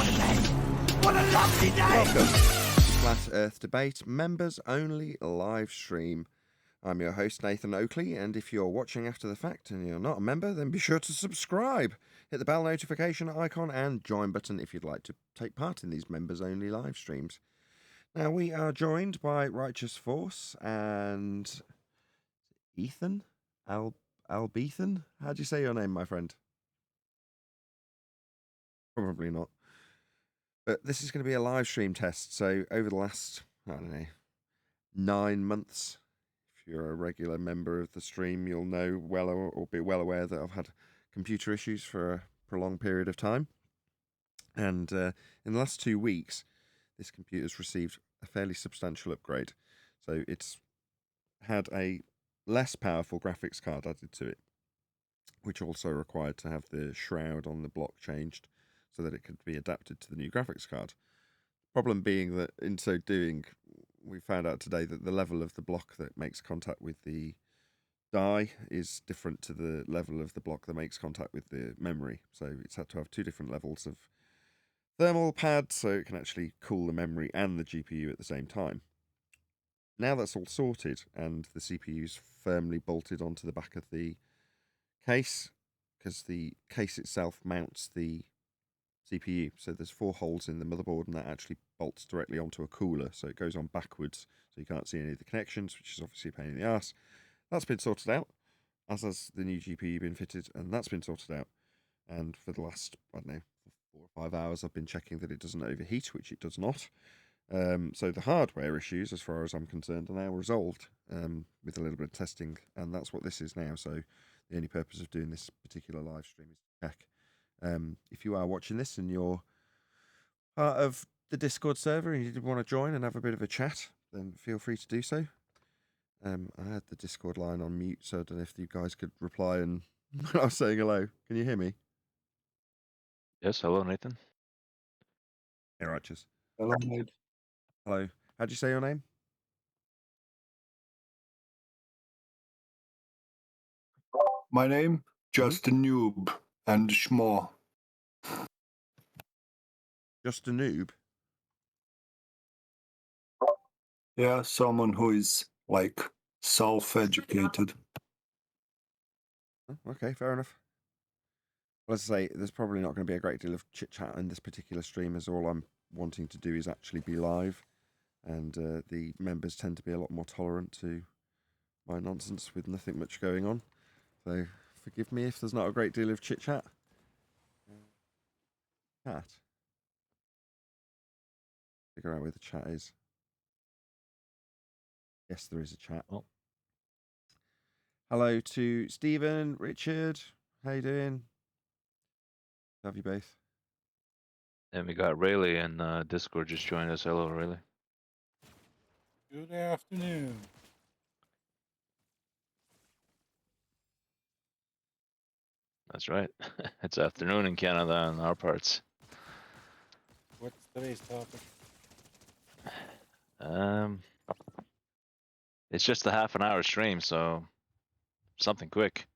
What a lovely day! Welcome to Flat Earth Debate Members Only live stream. I'm your host Nathan Oakley, and if you're watching after the fact and you're not a member, then be sure to subscribe. Hit the bell notification icon and join button if you'd like to take part in these members only live streams. Now we are joined by Righteous Force and Ethan Albethan. How do you say your name, my friend? Probably not. But this is going to be a live stream test. So over the last, I don't know, 9 months, if you're a regular member of the stream, you'll know well or be well aware that I've had computer issues for a prolonged period of time. And in the last 2 weeks, this computer's received a fairly substantial upgrade. So it's had a less powerful graphics card added to it, which also required to have the shroud on the block changed so that it could be adapted to the new graphics card. Problem being that in so doing, we found out today that the level of the block that makes contact with the die is different to the level of the block that makes contact with the memory. So it's had to have 2 different levels of thermal pad so it can actually cool the memory and the GPU at the same time. Now that's all sorted and the CPU's firmly bolted onto the back of the case, because the case itself mounts the CPU. So there's 4 holes in the motherboard and that actually bolts directly onto a cooler. So it goes on backwards so you can't see any of the connections, which is obviously a pain in the arse. That's been sorted out, as has the new GPU been fitted, and that's been sorted out. And for the last, I don't know, 4 or 5 hours, I've been checking that it doesn't overheat, which it does not. So the hardware issues, as far as I'm concerned, are now resolved with a little bit of testing, and that's what this is now. So the only purpose of doing this particular live stream is to check. If you are watching this and you're part of the Discord server and you did want to join and have a bit of a chat, then feel free to do so. I had the Discord line on mute, so I don't know if you guys could reply and when I was saying hello. Can you hear me? Yes, hello, Nathan. Hey, Righteous. Hello, mate. Hello. How'd you say your name? My name, just a noob and schmo. Just a noob? Yeah, someone who is like self-educated. Oh, okay, fair enough. Well, as I say, there's probably not going to be a great deal of chit-chat in this particular stream, as all I'm wanting to do is actually be live, and the members tend to be a lot more tolerant to my nonsense with nothing much going on. So forgive me if there's not a great deal of chit-chat. Chat. Figure out where the chat is. Yes, there is a chat. Oh. Hello to Stephen, Richard. How you doing? Love you both. And we got Rayleigh in Discord just joined us. Hello, Rayleigh. Good afternoon. That's right. It's afternoon in Canada in our parts. What's today's topic? It's just a half an hour stream, so something quick.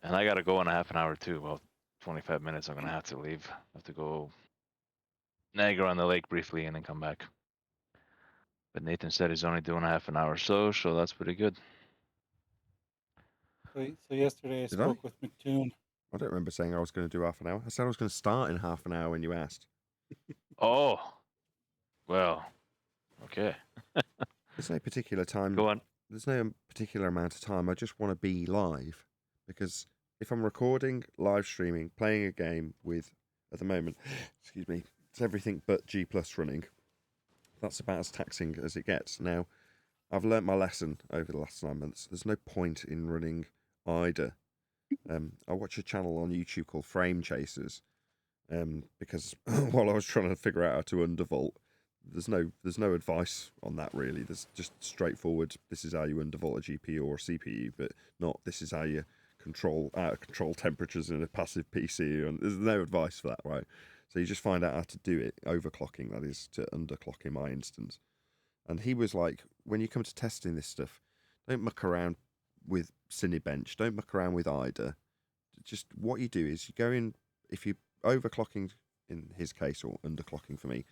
And I gotta go in a half an hour too. About 25 minutes. I'm gonna have to leave. I have to go Niagara on the lake briefly and then come back. But Nathan said he's only doing a half an hour, so that's pretty good. So yesterday I Did I? spoke with McToon. I don't remember saying I was going to do half an hour. I said I was going to start in half an hour when you asked. Oh, well, okay. There's no particular time. Go on. There's no particular amount of time. I just want to be live, because if I'm recording, live streaming, playing a game with, at the moment, excuse me, it's everything but G+ running. That's about as taxing as it gets. Now, I've learnt my lesson over the last 9 months. There's no point in running either. I watch a channel on YouTube called Frame Chasers, because while I was trying to figure out how to undervolt, there's no advice on that really. There's just straightforward, this is how you undervolt a GPU or a CPU, but not this is how you control out of control temperatures in a passive PC, and there's no advice for that, right? So you just find out how to do it, overclocking, that is, to underclock in my instance. And he was like, when you come to testing this stuff, don't muck around with Cinebench, don't muck around with IDA. Just what you do is you go in, if you're overclocking in his case, or underclocking for me,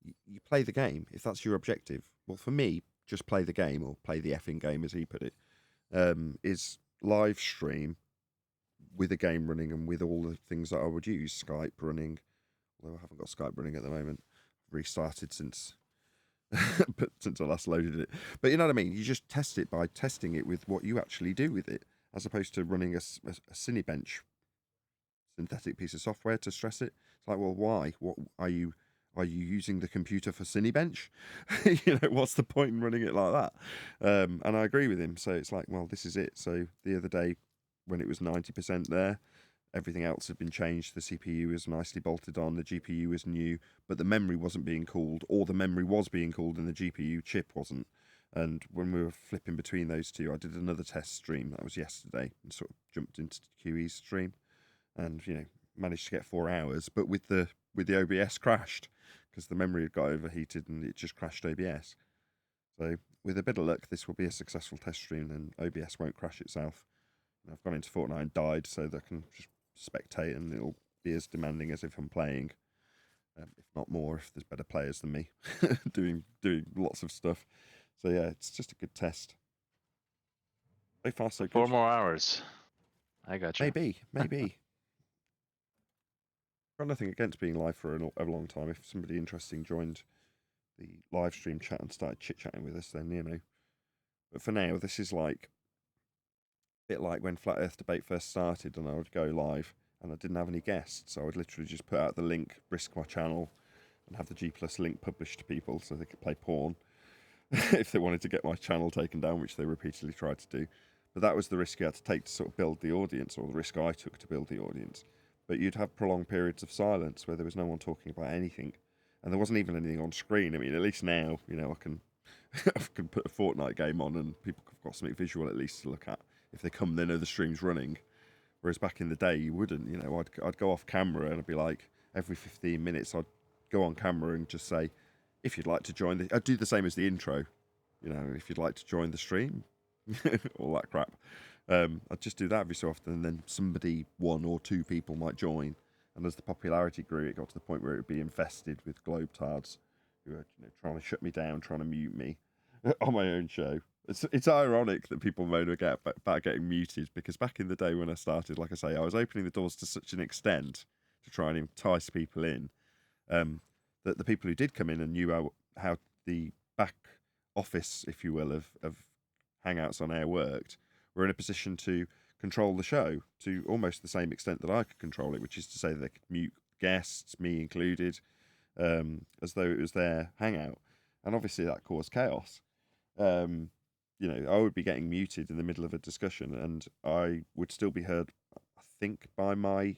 you play the game if that's your objective. Well, for me, just play the game, or play the effing game, as he put it, is live stream with a game running and with all the things that I would use. Skype running, although I haven't got Skype running at the moment. Restarted since but since I last loaded it. But you know what I mean? You just test it by testing it with what you actually do with it, as opposed to running a Cinebench synthetic piece of software to stress it. It's like, well, why? What are you using the computer for Cinebench? You know, what's the point in running it like that? And I agree with him. So it's like, well, this is it. So the other day, when it was 90% there, everything else had been changed. The CPU was nicely bolted on. The GPU was new, but the memory wasn't being cooled, or the memory was being cooled and the GPU chip wasn't. And when we were flipping between those two, I did another test stream. That was yesterday, and sort of jumped into QE's stream, and managed to get 4 hours. But with the OBS crashed because the memory had got overheated and it just crashed OBS. So with a bit of luck, this will be a successful test stream, and OBS won't crash itself. And I've gone into Fortnite and died, so that I can just spectate, and it'll be as demanding as if I'm playing, if not more, if there's better players than me doing lots of stuff. So yeah, it's just a good test. So far, so good. 4 more hours. I got you. Maybe. Got nothing against being live for a long time. If somebody interesting joined the live stream chat and started chit chatting with us, then But for now, this is like a bit like when Flat Earth Debate first started, and I would go live and I didn't have any guests, so I would literally just put out the link, risk my channel, and have the G+ link published to people so they could play porn if they wanted to get my channel taken down, which they repeatedly tried to do. But that was the risk you had to take to sort of build the audience, or the risk I took to build the audience. But you'd have prolonged periods of silence where there was no one talking about anything, and there wasn't even anything on screen. I mean, at least now, I can I can put a Fortnite game on and people have got something visual at least to look at. If they come, they know the stream's running. Whereas back in the day, you wouldn't. I'd go off camera and I'd be like, every 15 minutes, I'd go on camera and just say, if you'd like to join I'd do the same as the intro. If you'd like to join the stream, all that crap. I'd just do that every so often, and then somebody, 1 or 2 people might join. And as the popularity grew, it got to the point where it would be infested with globetards who were trying to shut me down, trying to mute me on my own show. It's ironic that people moan about getting muted, because back in the day when I started, like I say, I was opening the doors to such an extent to try and entice people in, that the people who did come in and knew how the back office, if you will, of Hangouts on Air worked, were in a position to control the show to almost the same extent that I could control it, which is to say they could mute guests, me included, as though it was their Hangout. And obviously that caused chaos. I would be getting muted in the middle of a discussion, and I would still be heard, I think, by my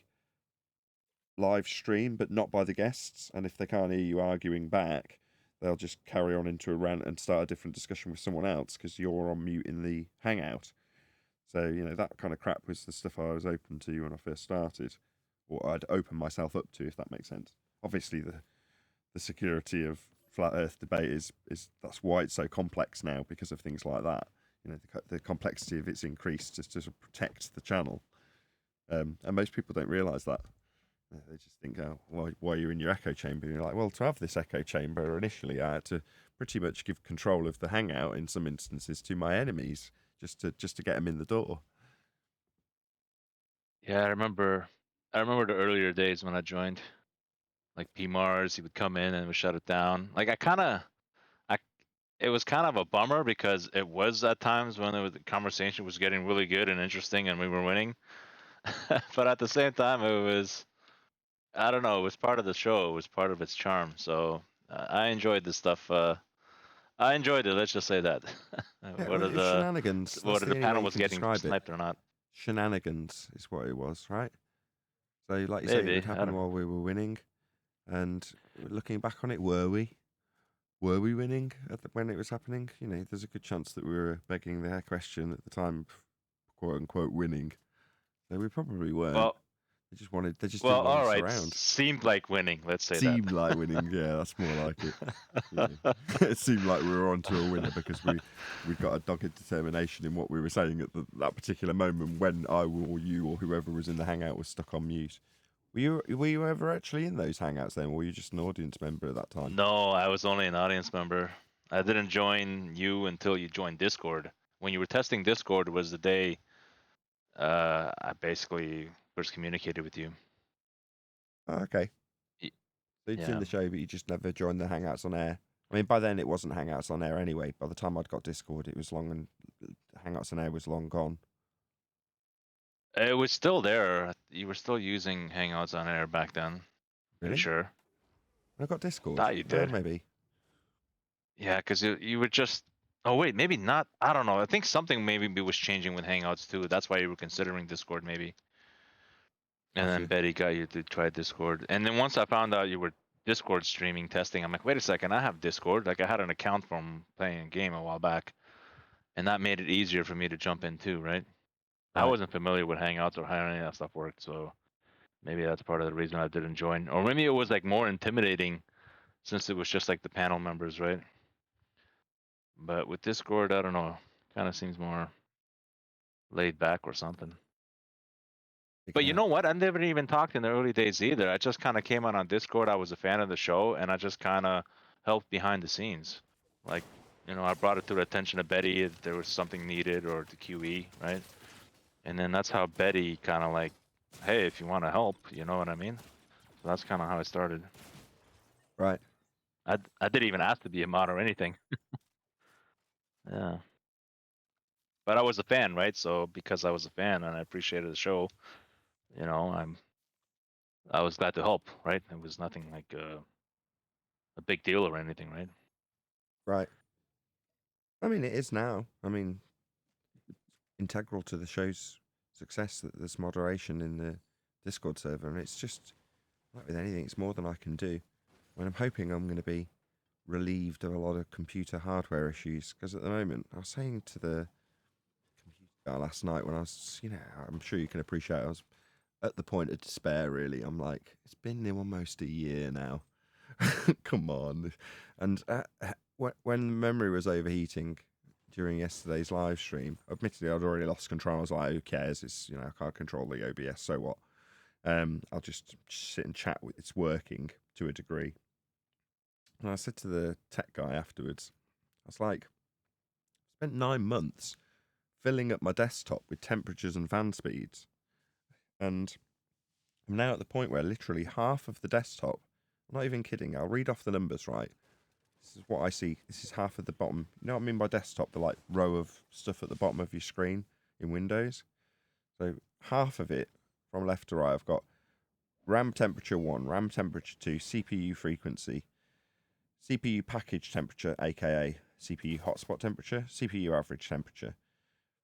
live stream, but not by the guests. And if they can't hear you arguing back, they'll just carry on into a rant and start a different discussion with someone else because you're on mute in the Hangout. So, that kind of crap was the stuff I was open to when I first started, or I'd open myself up to, if that makes sense. Obviously, the security of Flat Earth Debate is that's why it's so complex now, because of things like that. The complexity of it's increased just to sort of protect the channel. And most people don't realise that. They just think, oh, why are you in your echo chamber? And you're like, well, to have this echo chamber, initially I had to pretty much give control of the Hangout in some instances to my enemies, just to get them in the door. Yeah, I remember the earlier days when I joined. Like P-Mars, he would come in and would shut it down. Like it was kind of a bummer, because it was at times when the conversation was getting really good and interesting and we were winning. But at the same time, it was, I don't know, it was part of the show. It was part of its charm. So I enjoyed this stuff. I enjoyed it. Let's just say that. Shenanigans. Whether the panel was getting sniped or not. Shenanigans is what it was, right? So, like you say, Maybe, it would happen while we were winning. And looking back on it, were we winning when it was happening? There's a good chance that we were begging the question at the time of quote unquote winning. So we probably weren't. Well, they just didn't well, want all us right. around. Seemed like winning. Let's say Seemed that. like winning. Yeah, that's more like it. It seemed like we were onto a winner because we got a dogged determination in what we were saying at that particular moment when I or you or whoever was in the Hangout was stuck on mute. Were you ever actually in those hangouts then, or were you just an audience member at that time? No, I was only an audience member. I didn't join you until you joined Discord. When you were testing Discord was the day I basically first communicated with you. Oh, okay. Y- So you'd seen Yeah. the show, but you just never joined the hangouts on air. I mean, by then it wasn't hangouts on air anyway. By the time I'd got Discord, it was long and hangouts on air was long gone. It was still there. You were still using Hangouts on Air back then. Pretty Really? sure. I got Discord. Thought you did. Maybe. Yeah, because you were just. Oh wait, maybe not. I don't know. I think something maybe was changing with Hangouts too. That's why you were considering Discord maybe. And then Gotcha. Betty got you to try Discord. And then once I found out you were Discord streaming testing, I'm like, wait a second, I have Discord. Like I had an account from playing a game a while back, and that made it easier for me to jump in too, right? I Right. wasn't familiar with Hangouts or how any of that stuff worked, so maybe that's part of the reason I didn't join. Or maybe it was like more intimidating since it was just like the panel members, right? But with Discord, I don't know. Kind of seems more laid back or something. But you know what? I never even talked in the early days either. I just kind of came on Discord. I was a fan of the show, and I just kind of helped behind the scenes. Like, I brought it to the attention of Betty if there was something needed or to QE, right? And then that's how Betty kind of like, hey, if you want to help, you know what I mean? So that's kind of how I started. Right. I didn't even ask to be a mod or anything. Yeah. But I was a fan, right? So because I was a fan and I appreciated the show, I was glad to help, right? It was nothing like a big deal or anything, right? Right. I mean, it is now. I mean, integral to the show's success that there's moderation in the Discord server, and it's just like with anything, it's more than I can do. And I'm hoping I'm going to be relieved of a lot of computer hardware issues because at the moment, I was saying to the computer guy last night when I was, I'm sure you can appreciate, I was at the point of despair. Really, I'm like, it's been almost a year now. Come on. And when the memory was overheating during yesterday's live stream, admittedly I'd already lost control. I was like, who cares? It's I can't control the OBS, so what? I'll just sit and chat with it's working to a degree. And I said to the tech guy afterwards, I was like, I spent 9 months filling up my desktop with temperatures and fan speeds. And I'm now at the point where literally half of the desktop, I'm not even kidding, I'll read off the numbers, right? This is what I see. This is half of the bottom. You know what I mean by desktop? The like row of stuff at the bottom of your screen in Windows. So half of it from left to right, I've got RAM temperature 1, RAM temperature 2, CPU frequency, CPU package temperature, aka CPU hotspot temperature, CPU average temperature,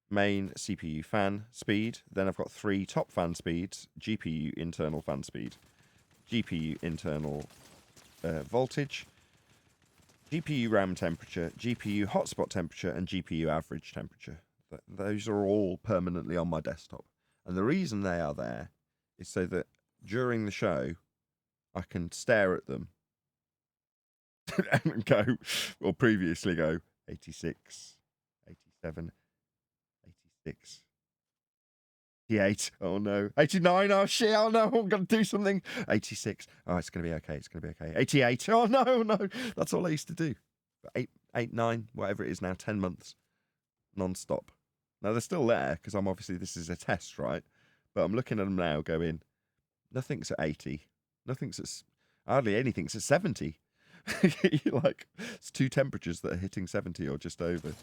main CPU fan speed. Then I've got 3 top fan speeds, GPU internal fan speed, GPU internal voltage, GPU RAM temperature, GPU hotspot temperature, and GPU average temperature. Those are all permanently on my desktop. And the reason they are there is so that during the show, I can stare at them and go, or previously go, 86, 87, 86, 88, oh no, 89, oh shit, oh no, I'm going to do something, 86, oh, it's going to be okay, it's going to be okay, 88, oh no, that's all I used to do. 8, 9, whatever it is now, 10 months, non-stop. Now, they're still there, because this is a test, right? But I'm looking at them now going, nothing's at 80, hardly anything's at 70. Like, it's 2 temperatures that are hitting 70 or just over,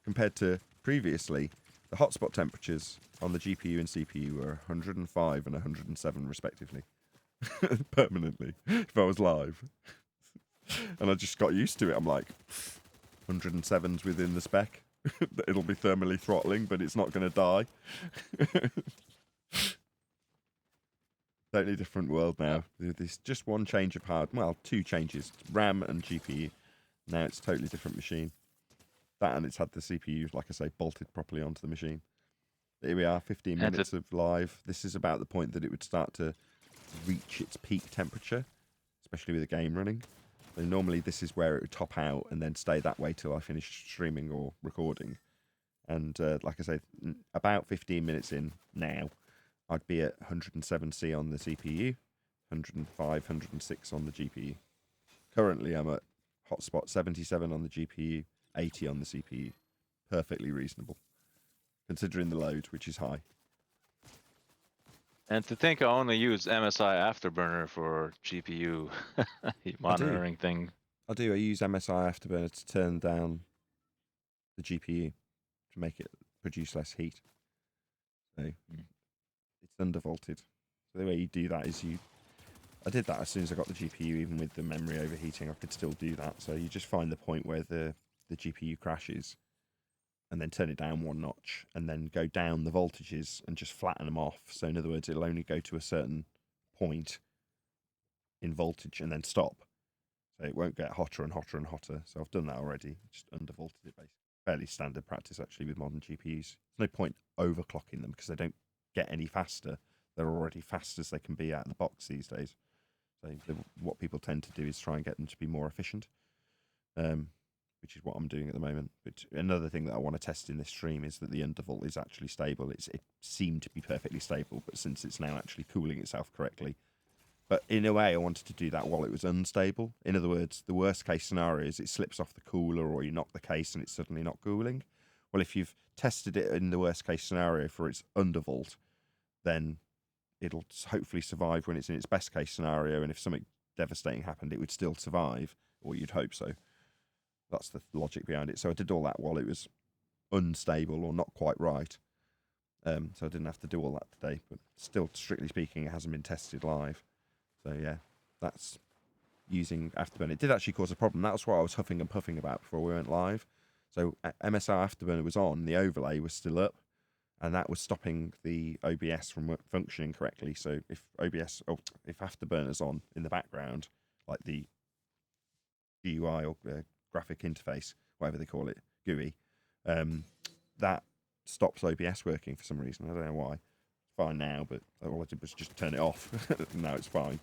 compared to previously, the hotspot temperatures on the GPU and CPU were 105 and 107 respectively, permanently, if I was live. And I just got used to it. I'm like, 107's within the spec. It'll be thermally throttling, but it's not going to die. Totally different world now. There's just one change of well, 2 changes, RAM and GPU. Now it's a totally different machine. That and it's had the CPU, like I say, bolted properly onto the machine. Here we are, 15 minutes of live. This is about the point that it would start to reach its peak temperature, especially with the game running. So normally this is where it would top out and then stay that way till I finish streaming or recording. And like I say, about 15 minutes in now, I'd be at 107C on the CPU 105, 106 on the GPU. Currently, I'm at hotspot 77 on the GPU, 80 on the CPU. Perfectly reasonable, considering the load, which is high. And to think I only use MSI Afterburner for GPU monitoring thing. I do. I use MSI Afterburner to turn down the GPU to make it produce less heat. So it's undervolted. So the way you do that is I did that as soon as I got the GPU, even with the memory overheating, I could still do that. So you just find the point where the GPU crashes and then turn it down one notch and then go down the voltages and just flatten them off. So in other words, it'll only go to a certain point in voltage and then stop. So it won't get hotter and hotter and hotter. So I've done that already, just undervolted it basically. Fairly standard practice actually with modern GPUs. There's no point overclocking them because they don't get any faster. They're already fast as they can be out of the box these days. So what people tend to do is try and get them to be more efficient, which is what I'm doing at the moment. But another thing that I want to test in this stream is that the undervolt is actually stable. It seemed to be perfectly stable, but since it's now actually cooling itself correctly. But in a way, I wanted to do that while it was unstable. In other words, the worst case scenario is it slips off the cooler or you knock the case and it's suddenly not cooling. Well, if you've tested it in the worst case scenario for its undervolt, then it'll hopefully survive when it's in its best case scenario. And if something devastating happened, it would still survive, or you'd hope so. That's the logic behind it. So I did all that while it was unstable or not quite right. So I didn't have to do all that today. But still, strictly speaking, it hasn't been tested live. So yeah, that's using Afterburner. It did actually cause a problem. That was what I was huffing and puffing about before we went live. So MSI Afterburner was on, the overlay was still up, and that was stopping the OBS from functioning correctly. So if Afterburner's on in the background, like the GUI or graphic interface, whatever they call it, GUI, that stops OBS working for some reason. I don't know why. It's fine now, but all I did was just turn it off. Now it's fine.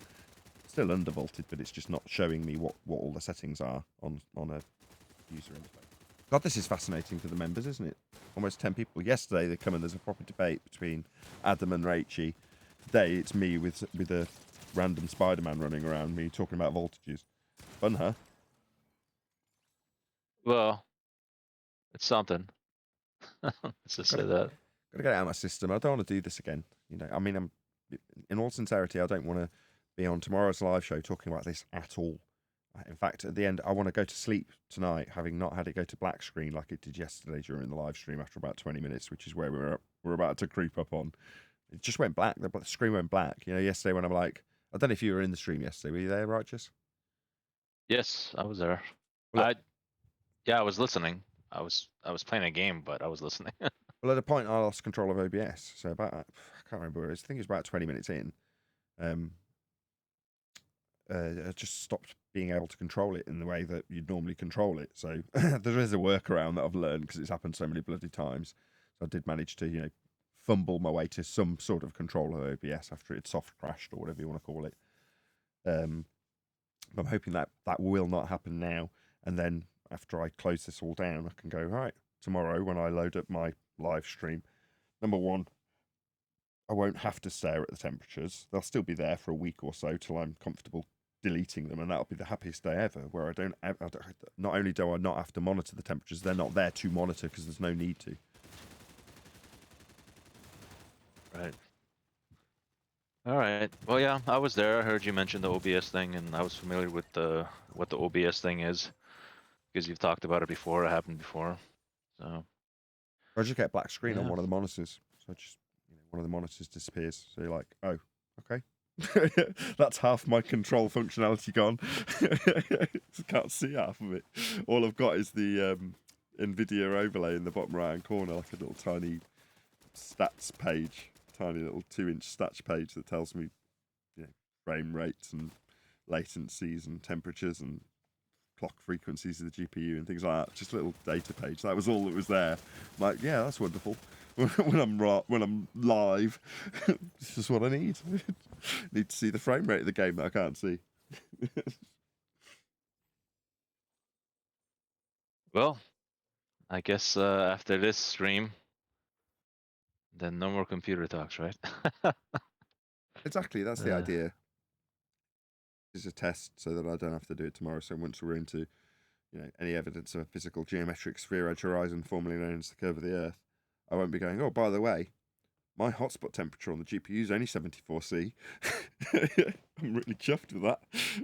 Still undervolted, but it's just not showing me what all the settings are on a user interface. God, this is fascinating for the members, isn't it? Almost 10 people. Yesterday they come and there's a proper debate between Adam and Rachie. Today it's me with a random Spider-Man running around me talking about voltages. Fun, huh? Well, it's something. Let's just say that. Gotta get it out of my system. I don't want to do this again. You know, I mean, in all sincerity, I don't want to be on tomorrow's live show talking about this at all. In fact, at the end, I want to go to sleep tonight, having not had it go to black screen like it did yesterday during the live stream after about 20 minutes, which is where we're about to creep up on. It just went black. The screen went black. You know, yesterday when I'm like, I don't know if you were in the stream yesterday. Were you there, Righteous? Yes, I was there. Well, I was listening. I was playing a game, but I was listening. Well, at a point, I lost control of OBS. So I can't remember where it is. I think it was about 20 minutes in. I just stopped being able to control it in the way that you'd normally control it. So there is a workaround that I've learned because it's happened so many bloody times. So I did manage to, fumble my way to some sort of control of OBS after it had soft crashed or whatever you want to call it. I'm hoping that will not happen now. And then after I close this all down, I can go, right, tomorrow when I load up my live stream, number one, I won't have to stare at the temperatures. They'll still be there for a week or so till I'm comfortable deleting them, and that'll be the happiest day ever, where not only do I not have to monitor the temperatures, they're not there to monitor because there's no need to. Right. All right. Well, yeah, I was there. I heard you mention the OBS thing, and I was familiar with what the OBS thing is because you've talked about it before. It happened before. So I just get black screen on Yeah. one of the monitors, so just one of the monitors disappears. So you're like, oh, okay. That's half my control functionality gone. Can't see half of it. All I've got is the NVIDIA overlay in the bottom right hand corner, like a little tiny stats page, tiny little 2-inch stats page that tells me frame rates and latencies and temperatures and clock frequencies of the GPU and things like that. Just a little data page. That was all that was there. I'm like, yeah, that's wonderful. When I'm live, this is what I need. Need to see the frame rate of the game that I can't see. Well, I guess after this stream, then no more computer talks, right? Exactly, that's the idea. is a test so that I don't have to do it tomorrow. So once we're into, any evidence of a physical geometric sphere edge horizon, formerly known as the curve of the Earth, I won't be going, oh, by the way, my hotspot temperature on the GPU is only 74C. I'm really chuffed with that.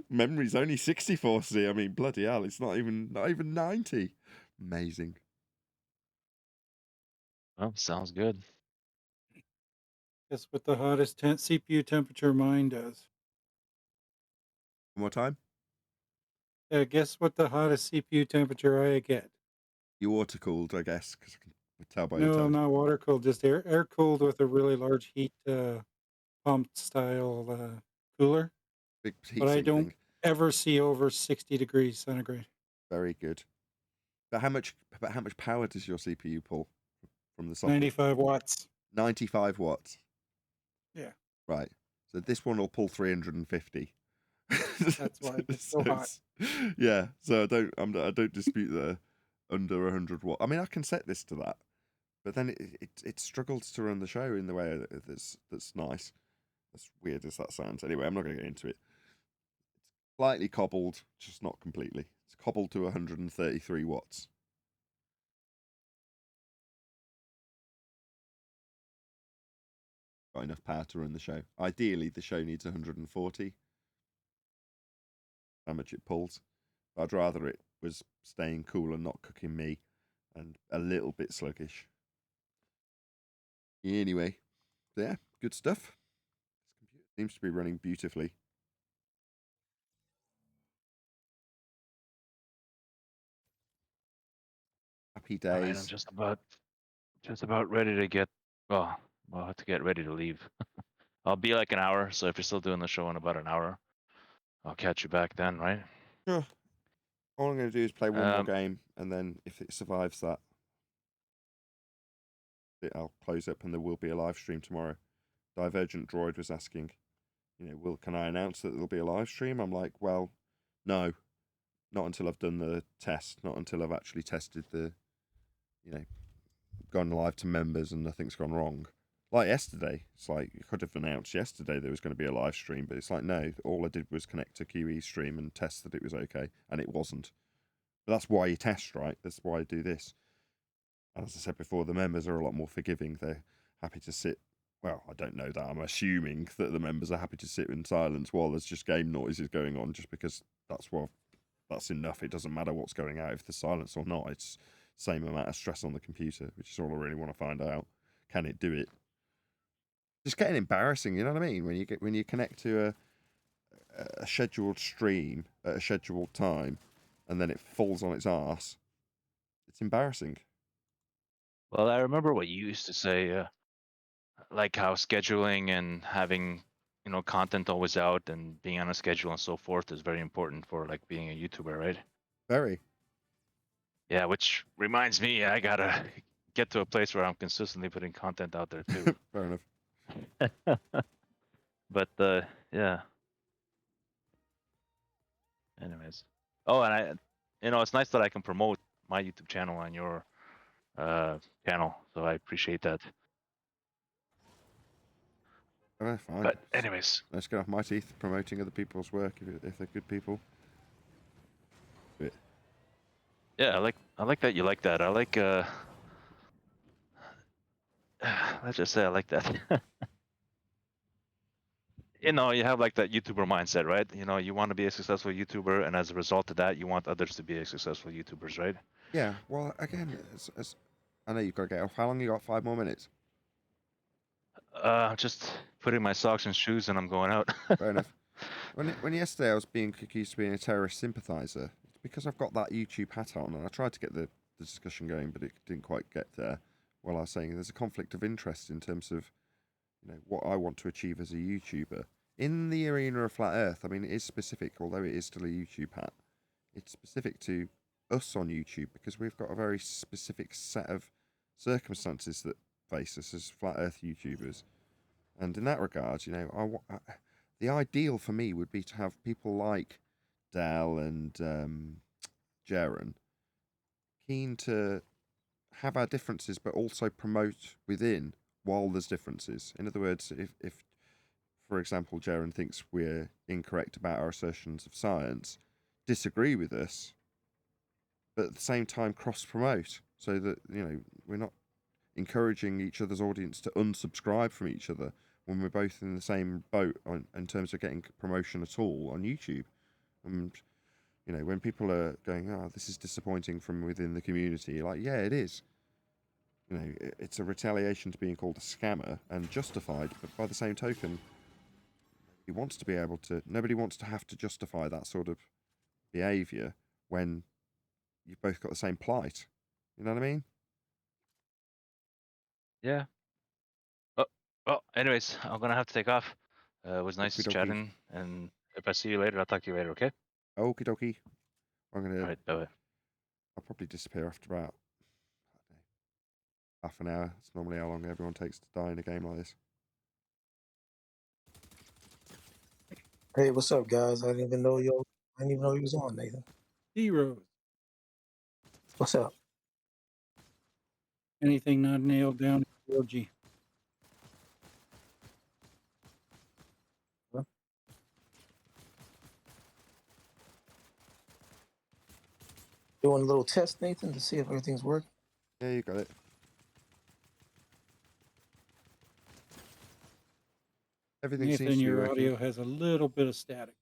Memory's only 64C. I mean, bloody hell, it's not even 90. Amazing. Well, sounds good. Guess what the hottest CPU temperature mine does? One more time. Yeah, guess what the hottest CPU temperature I get? You water cooled, I guess, because I can tell by your No, I'm tone. not water cooled, just air cooled with a really large heat pump style cooler. Big But I heatsink don't thing. ever see over 60 degrees centigrade. Very good. But how much power does your CPU pull from the socket? 95 watts. 95 watts. Yeah, Right. So this one will pull 350. that's why it gets so hot. Yeah. So I don't dispute the under 100 watt. I mean, I can set this to that, but then it struggles to run the show in the way that's nice. As weird as that sounds. Anyway, I'm not going to get into it. It's slightly cobbled, just not completely. It's cobbled to 133 watts. Got enough power to run the show. Ideally, the show needs 140. How much it pulls. I'd rather it was staying cool and not cooking me, and a little bit sluggish. Anyway, yeah, good stuff. This computer seems to be running beautifully. Happy All right, I'm days. just about ready to get. Well, I have to get ready to leave. I'll be like an hour. So if you're still doing the show in about an hour, I'll catch you back then, right? Sure. All I'm going to do is play one more game, and then if it survives that, I'll close up, and there will be a live stream tomorrow. Divergent Droid was asking, can I announce that there'll be a live stream? I'm like, well, no, not until I've done the test, not until I've actually tested the, gone live to members and nothing's gone wrong. Like yesterday, it's like you could have announced yesterday there was going to be a live stream, but it's like, no, all I did was connect to QE stream and test that it was okay, and it wasn't. But that's why you test, right? That's why I do this. And as I said before, the members are a lot more forgiving. They're happy to sit. Well, I don't know that. I'm assuming that the members are happy to sit in silence while there's just game noises going on, just because that's enough. It doesn't matter what's going out, if there's silence or not. It's the same amount of stress on the computer, which is all I really want to find out. Can it do it? It's getting embarrassing, you know what I mean? When you connect to a scheduled stream at a scheduled time, and then it falls on its arse. It's embarrassing. Well, I remember what you used to say, like how scheduling and having, content always out and being on a schedule and so forth is very important for like being a YouTuber, right? Very. Yeah, which reminds me, I gotta get to a place where I'm consistently putting content out there too. Fair enough. But yeah. Anyways. Oh, and it's nice that I can promote my YouTube channel on your channel, so I appreciate that. Oh, fine. But anyways, Let's get off my teeth promoting other people's work if they're good people. But yeah, I like that you like that. I like let's just say I like that. You have like that YouTuber mindset, right? You want to be a successful YouTuber, and as a result of that, you want others to be successful YouTubers, right? yeah, well, again, as I know you've got to get off. How long you got? 5 more minutes. I'm just putting my socks and shoes, and I'm going out. Fair enough. When yesterday I was being accused of being a terrorist sympathiser, it's because I've got that YouTube hat on, and I tried to get the discussion going, but it didn't quite get there. While I was saying there's a conflict of interest in terms of what I want to achieve as a YouTuber in the arena of flat Earth. I mean, it is specific, although it is still a YouTube hat. It's specific to us on YouTube because we've got a very specific set of circumstances that face us as flat Earth YouTubers. And in that regard, the ideal for me would be to have people like Dell and Jaren keen to have our differences, but also promote within while there's differences. In other words, if for example, Jaren thinks we're incorrect about our assertions of science, disagree with us, but at the same time cross-promote, so that, we're not encouraging each other's audience to unsubscribe from each other when we're both in the same boat in terms of getting promotion at all on YouTube. And, when people are going, oh, this is disappointing from within the community, like, yeah, it is. It's a retaliation to being called a scammer and justified, but by the same token, nobody wants to have to justify that sort of behaviour when you've both got the same plight. You know what I mean? Yeah. Oh, anyways, I'm gonna have to take off. It was nice Okie dokie. chatting, and if I see you later, I'll talk to you later, okay? Okie dokie. All right, bye-bye. I'll probably disappear after about half an hour. It's normally how long everyone takes to die in a game like this. Hey, what's up, guys? I didn't even know you was on, Nathan. Heroes. What's up? Anything not nailed down in OG. Doing a little test, Nathan, to see if everything's working. Yeah, you got it. Everything seems Nathan, to be your working. audio has a little bit of static.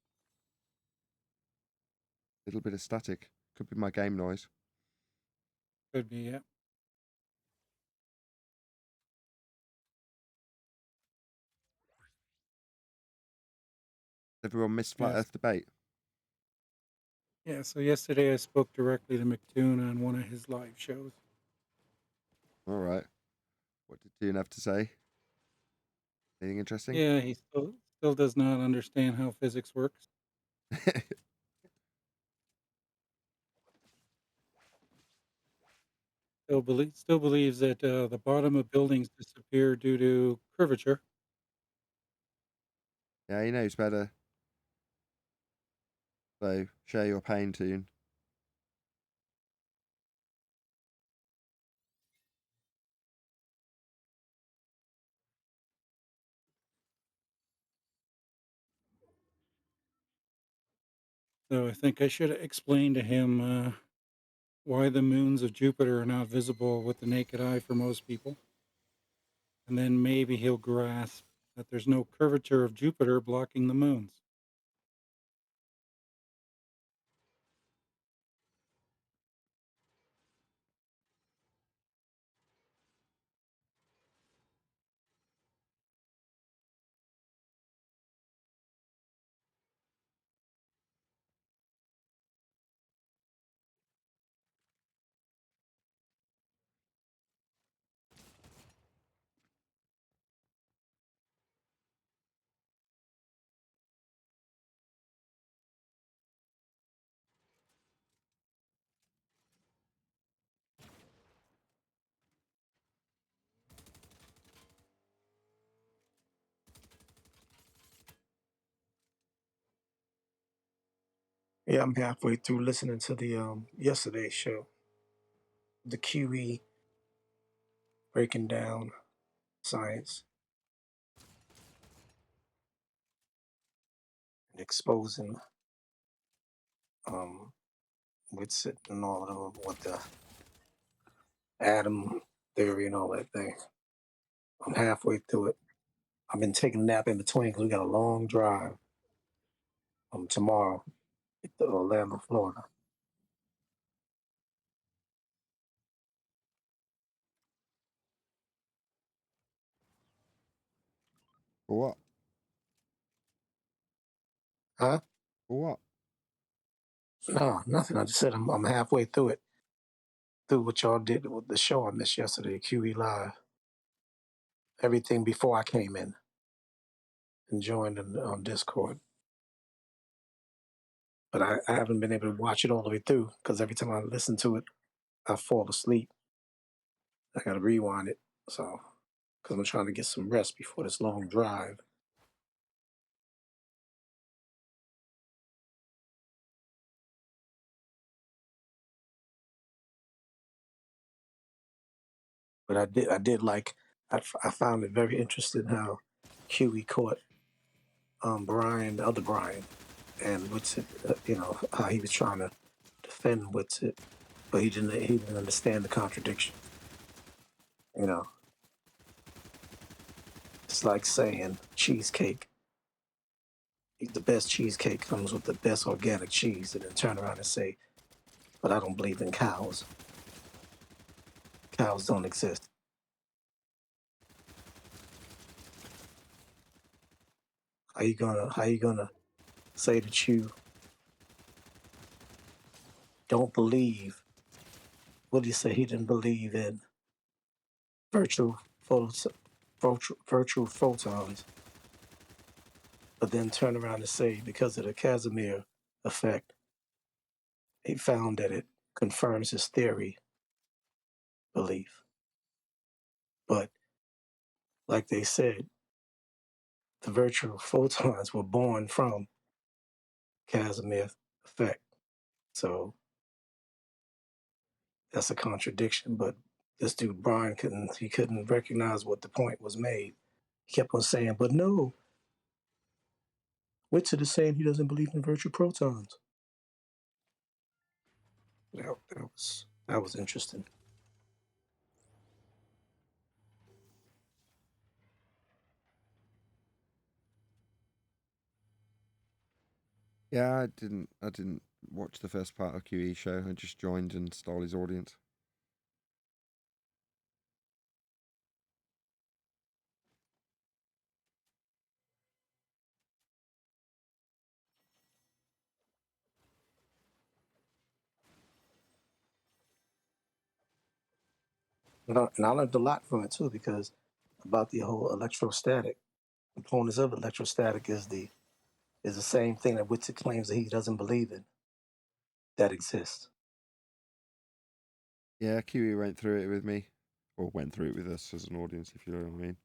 A little bit of static. Could be my game noise. Could be, yeah. Everyone missed Flat Yes. Earth debate. Yeah, so yesterday I spoke directly to McToon on one of his live shows. All right. What did Toon have to say? Anything interesting? Yeah, he still does not understand how physics works. Still believes that the bottom of buildings disappear due to curvature. Yeah, he knows better. So, share your pain, Toon. So I think I should explain to him why the moons of Jupiter are not visible with the naked eye for most people. And then maybe he'll grasp that there's no curvature of Jupiter blocking the moons. Yeah, I'm halfway through listening to the yesterday's show, the QE breaking down science and exposing what's it and all of them with the atom theory and all that thing. I'm halfway through it. I've been taking a nap in between because we got a long drive tomorrow to Orlando, Florida. For what? Huh? For what? No, nothing. I just said I'm halfway through it. Through what y'all did with the show I missed yesterday, QE Live. Everything before I came in and joined on Discord. But I haven't been able to watch it all the way through because every time I listen to it, I fall asleep. I got to rewind it. So, because I'm trying to get some rest before this long drive. But I found it very interesting how QE caught Brian, the other Brian, and what's it, how he was trying to defend what's it, but he didn't understand the contradiction. You know, it's like saying cheesecake. The best cheesecake comes with the best organic cheese, and then turn around and say, "But I don't believe in cows. Cows don't exist." How you gonna say that you don't believe? What did he say? He didn't believe in virtual photons, virtual photons, but then turn around and say because of the Casimir effect, he found that it confirms his theory belief. But like they said, the virtual photons were born from Casimir effect. So that's a contradiction. But this dude Brian couldn't recognize what the point was made. He kept on saying, "But no, Whitson is saying he doesn't believe in virtual protons." That was interesting. Yeah, I didn't watch the first part of QE show. I just joined and stole his audience. And I learned a lot from it too, because about the whole electrostatic components of electrostatic is the same thing that Whitson claims that he doesn't believe in that exists. Yeah, QE went through it with me, or went through it with us as an audience, if you know what I mean.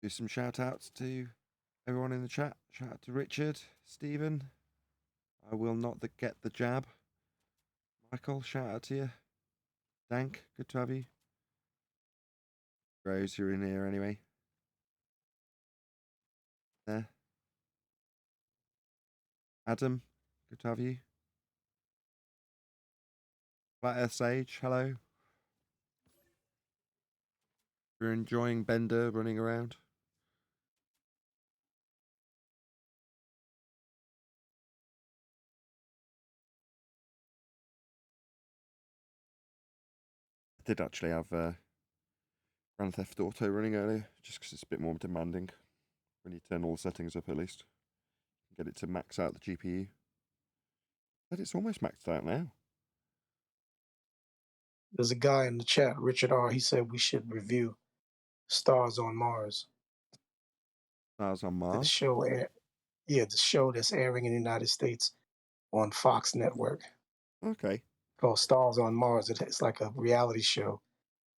Do some shout outs to everyone in the chat. Shout out to Richard, Stephen. I will not get the jab. Michael, shout out to you. Dank, good to have you. Rose, you're in here anyway. There. Adam, good to have you. Flat Earth Sage, hello. We're enjoying Bender running around. I did actually have Grand Theft Auto running earlier, just because it's a bit more demanding when you turn all the settings up at least. Get it to max out the GPU. But it's almost maxed out now. There's a guy in the chat, Richard R. He said we should review Stars on Mars. Stars on The Mars? show, the show that's airing in the United States on Fox Network Okay. called Stars on Mars. It's like a reality show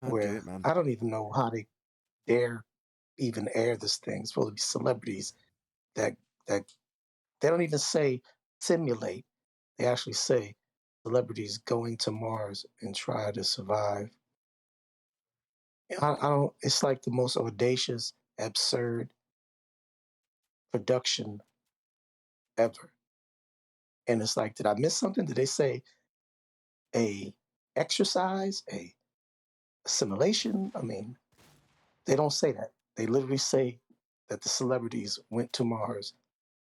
I'd do where it, man. I don't even know how they dare even air this thing. It's supposed to be celebrities that that they don't even say simulate. They actually say celebrities going to Mars and try to survive. I don't. It's like the most audacious, absurd production ever. And it's like, did I miss something? Did they say a exercise, a assimilation? I mean, they don't say that. They literally say that the celebrities went to Mars,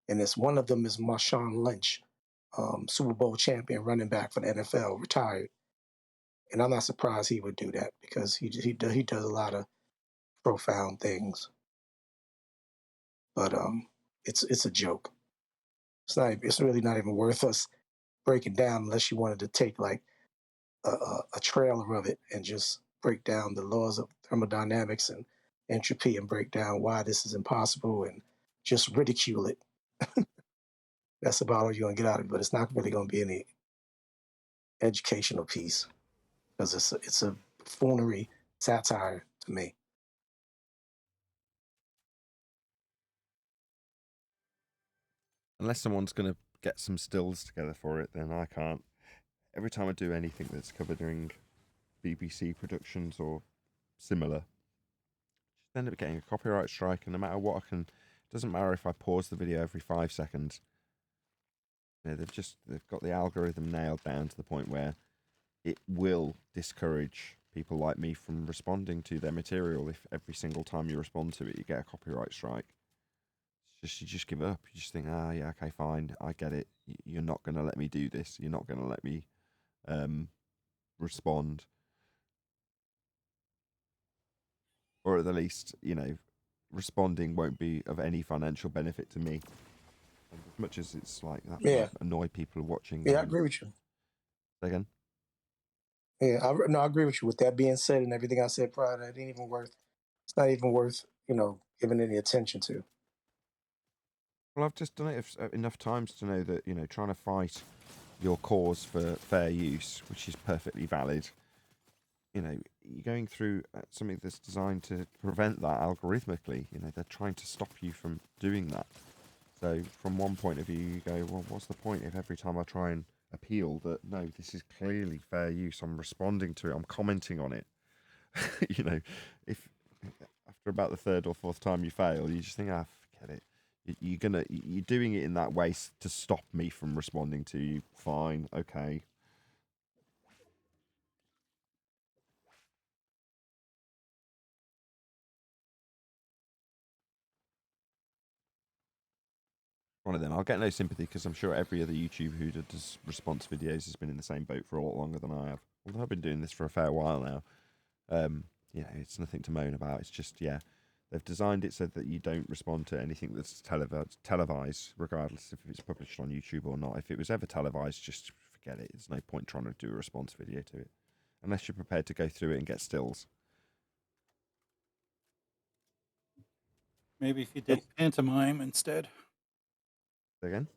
and it's one of them is Marshawn Lynch, Super Bowl champion running back for the NFL, retired. And I'm not surprised he would do that because he does a lot of profound things. But it's a joke. It's really not even worth us breaking down unless you wanted to take like a trailer of it and just break down the laws of thermodynamics and entropy and break down why this is impossible and just ridicule it. That's about all you're gonna get out of it. But it's not really gonna be any educational piece because it's a buffoonery satire to me. Unless someone's going to get some stills together for it, then I can't. Every time I do anything that's covered during BBC productions or similar, just end up getting a copyright strike, and no matter what I can, it doesn't matter if I pause the video every 5 seconds. You know, they've got the algorithm nailed down to the point where it will discourage people like me from responding to their material if every single time you respond to it you get a copyright strike. You just give up. You just think, yeah, okay, fine, I get it. You're not going to let me do this. You're not going to let me respond. Or at the least, responding won't be of any financial benefit to me. And as much as it's like that Yeah. might annoy people watching. Yeah, I agree with you. Again? Yeah, I agree with you. With that being said, and everything I said prior, that ain't even worth. It's not even worth giving any attention to. Well, I've just done it enough times to know that trying to fight your cause for fair use, which is perfectly valid. You're going through something that's designed to prevent that algorithmically. They're trying to stop you from doing that. So from one point of view, you go, well, what's the point if every time I try and appeal that, no, this is clearly fair use, I'm responding to it, I'm commenting on it. If after about the third or fourth time you fail, you just think, forget it. You're doing it in that way to stop me from responding to you. Fine, okay. One of them. I'll get no sympathy because I'm sure every other YouTuber who does response videos has been in the same boat for a lot longer than I have. Although I've been doing this for a fair while now. It's nothing to moan about. It's just, they've designed it so that you don't respond to anything that's televised, regardless if it's published on YouTube or not. If it was ever televised, just forget it. There's no point trying to do a response video to it, unless you're prepared to go through it and get stills. Maybe if you did pantomime instead. Again?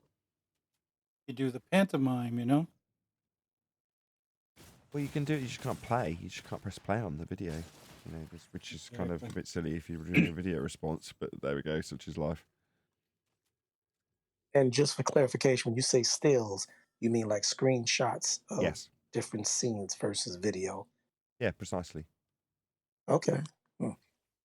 You do the pantomime, Well, you can do it. You just can't play. You just can't press play on the video. Which is kind of a bit silly if you're doing a video response. But there we go. Such is life. And just for clarification, when you say stills, you mean like screenshots of Yes. different scenes versus video? Yeah, precisely. Okay.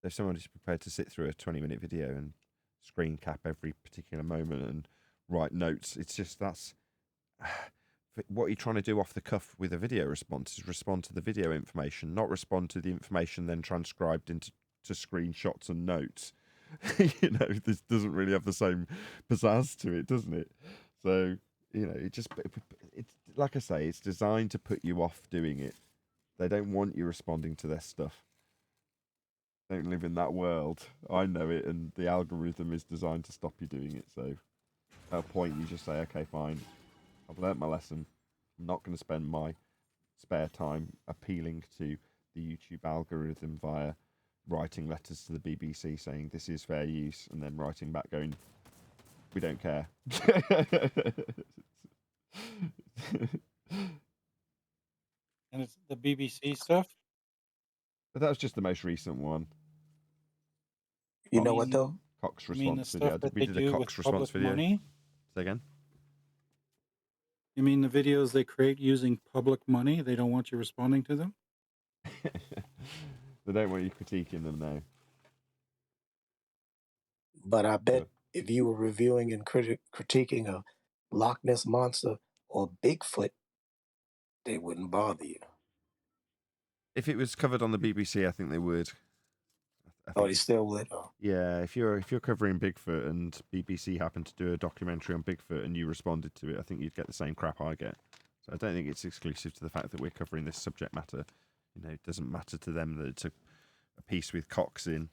If someone is prepared to sit through a 20-minute video and screen cap every particular moment and write notes, it's just that's what you're trying to do off the cuff with a video response is respond to the video information, not respond to the information then transcribed into screenshots and notes. This doesn't really have the same pizzazz to it, doesn't it? So, it's like I say, it's designed to put you off doing it. They don't want you responding to their stuff. Don't live in that world. I know it, and the algorithm is designed to stop you doing it. So, at a point, you just say, okay, fine. I've learnt my lesson. I'm not going to spend my spare time appealing to the YouTube algorithm via writing letters to the BBC saying this is fair use, and then writing back going, we don't care. And it's the BBC stuff. But that was just the most recent one. You know what though? Cox You mean the response stuff video. that We they did a do Cox with response public video. money? Say again? You mean the videos they create using public money? They don't want you responding to them? They don't want you critiquing them now. But I bet if you were reviewing and critiquing a Loch Ness Monster or Bigfoot, they wouldn't bother you. If it was covered on the BBC, I think they would. They still would? Oh. Yeah, if you're covering Bigfoot and BBC happened to do a documentary on Bigfoot and you responded to it, I think you'd get the same crap I get. So I don't think it's exclusive to the fact that we're covering this subject matter. It doesn't matter to them that it's a piece with Cox in.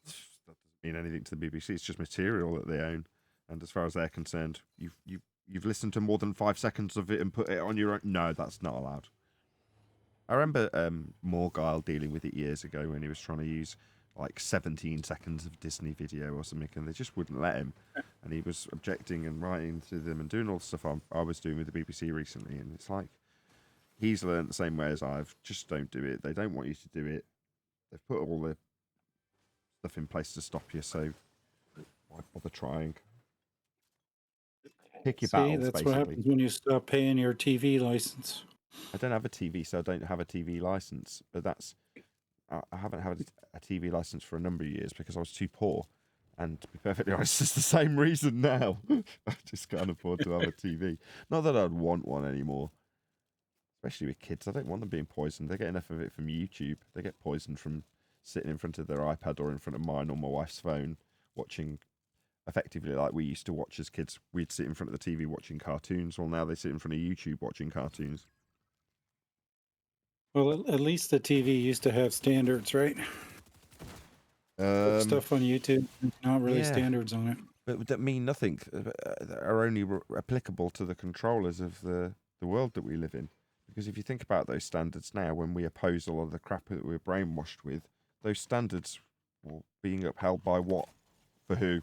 That doesn't mean anything to the BBC. It's just material that they own, and as far as they're concerned, you've listened to more than 5 seconds of it and put it on your own. No, that's not allowed. I remember Morgile dealing with it years ago when he was trying to use like 17 seconds of Disney video or something, and they just wouldn't let him. And he was objecting and writing to them and doing all the stuff I was doing with the BBC recently. And it's like, he's learned the same way as I've. Just don't do it. They don't want you to do it. They've put all the stuff in place to stop you, so why bother trying? Pick your See, battles, that's what basically. happens when you stop paying your TV license. I don't have a TV, so I don't have a TV license. But I haven't had a TV license for a number of years because I was too poor. And to be perfectly honest, it's the same reason now. I just can't afford to have a TV. Not that I'd want one anymore. Especially with kids. I don't want them being poisoned. They get enough of it from YouTube. They get poisoned from sitting in front of their iPad or in front of mine or my wife's phone, watching effectively like we used to watch as kids. We'd sit in front of the TV watching cartoons. Well, now they sit in front of YouTube watching cartoons. Well, at least the TV used to have standards, right? Stuff on YouTube, not really yeah. standards on it. But that mean nothing. Are only applicable to the controllers of the world that we live in. Because if you think about those standards now, when we oppose a lot of the crap that we're brainwashed with, those standards were being upheld by what? For who?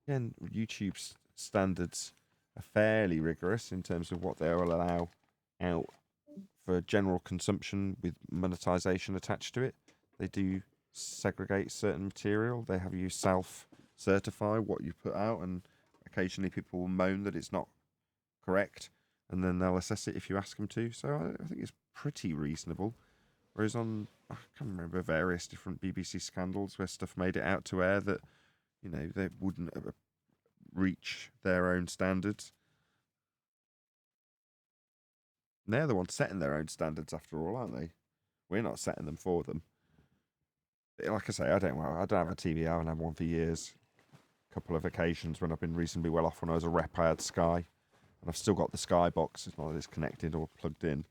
Again, YouTube's standards are fairly rigorous in terms of what they will allow out for general consumption with monetization attached to it. They do segregate certain material. They have you self-certify what you put out, and occasionally people will moan that it's not correct, and then they'll assess it if you ask them to. So I think it's pretty reasonable. Whereas on, I can't remember, various different BBC scandals where stuff made it out to air that, you know, they wouldn't reach their own standards. And they're the ones setting their own standards after all, aren't they? We're not setting them for them. Like I say, I don't have a TV. I haven't had one for years. A couple of occasions when I've been reasonably well off. When I was a rep, I had Sky, and I've still got the Sky box. It's not that it's connected or plugged in.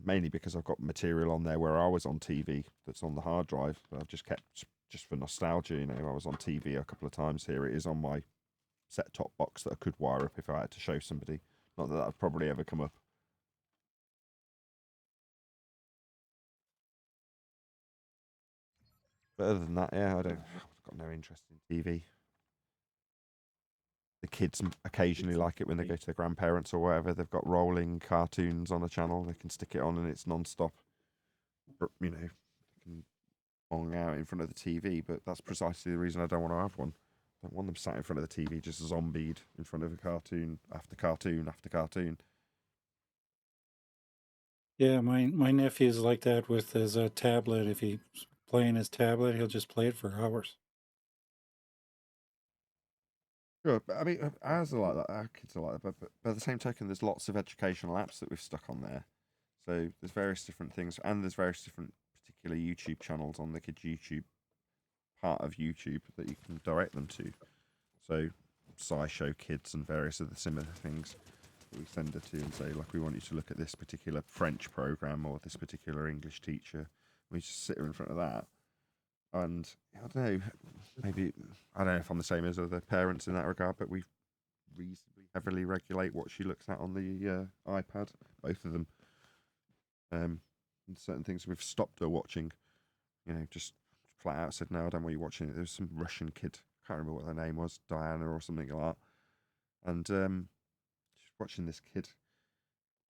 Mainly because I've got material on there where I was on TV that's on the hard drive. But I've just kept just for nostalgia. You know, I was on TV a couple of times. Here it is on my set-top box that I could wire up if I had to show somebody. Not that would probably ever come up. But other than that, yeah, I've got no interest in TV. The kids occasionally like it when they go to their grandparents or wherever. They've got rolling cartoons on a channel. They can stick it on and it's non-stop. You know, they can bong out in front of the TV. But that's precisely the reason I don't want to have one. I don't want them sat in front of the TV just zombied in front of a cartoon after cartoon after cartoon. Yeah, my nephew's like that with his tablet. If he's playing his tablet, he'll just play it for hours. Sure, but I mean, ours are like that. Our kids are like that. But by the same token, there's lots of educational apps that we've stuck on there. So there's various different things, and there's various different particular YouTube channels on the kids' YouTube part of YouTube that you can direct them to. So SciShow Kids and various other similar things that we send her to and say, like, we want you to look at this particular French program or this particular English teacher. We just sit her in front of that. And I don't know, maybe, I don't know if I'm the same as other parents in that regard, but we reasonably heavily regulate what she looks at on the iPad, both of them. And certain things we've stopped her watching, you know, just flat out said, no, I don't want you watching it. There was some Russian kid, I can't remember what their name was, Diana or something like that. And she's watching this kid.